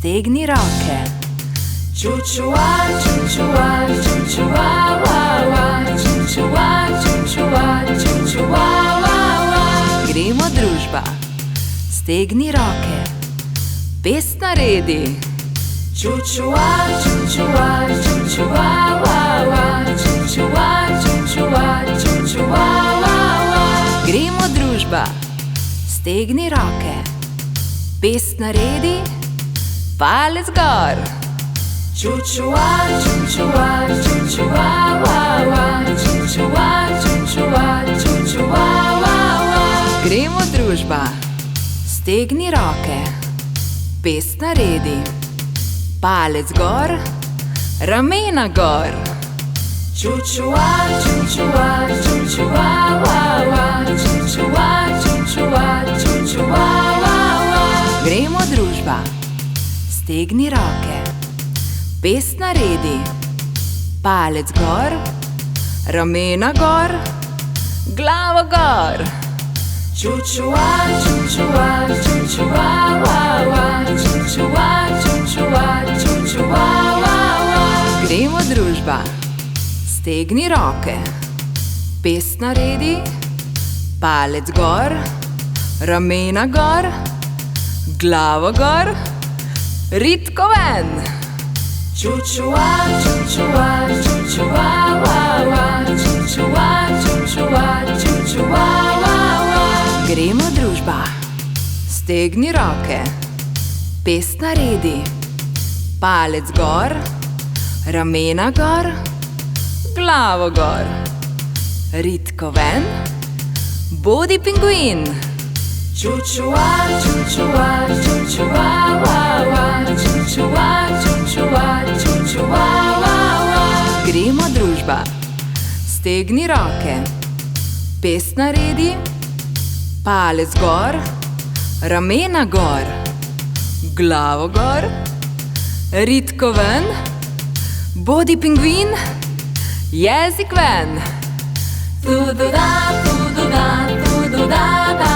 Stegni roke. Čučua, čučua, čučua, wa, wa. Čučua, čučua, čučua, wa, wa. Gremo družba. Stegni roke. Pest naredi. Čučua, čučua, čučua, wa, wa. Čučua, čučua, čučua, wa, wa. Gremo družba. Stegni roke. Pest naredi. Palec gor. Čučua, čučua, čučua, wa, wa. Čučua, čučua, čučua, wa, wa. Gremo družba. Stegni roke. Pest naredi. Palec gor. Ramena gor. Čučua, čučua, čučua, wa, wa. Čučua, čučua, čučua, wa, wa. Gremo družba. Stegni roke. Pest naredi. Palec gor. Ramena gor. Glavo gor. Čučua, čučua, čučua, wa, wa. Čučua, čučua, čučua, wa, wa. Gremo družba. Stegni roke. Pest naredi. Palec gor. Ramena gor. Glavo gor. Ritko ven. Čučua, čučua, čučua, wa, wa. Čučua, čučua, čučua, wa, wa. Gremo družba. Stegni roke. Pest naredi. Palec gor. Ramena gor. Glavo gor. Ritko ven. Bodi pingvin. Čučua, čučua, čučua, wa, wa. Čučua, čučua, čučua, wa, wa. Gremo družba. Stegni roke. Pest naredi. Palec gor. Ramena gor. Glavo gor. Ritko ven. Bodi pingvin. Jezik ven. Tu, du, da, tu, du, da, tu, du, da, da.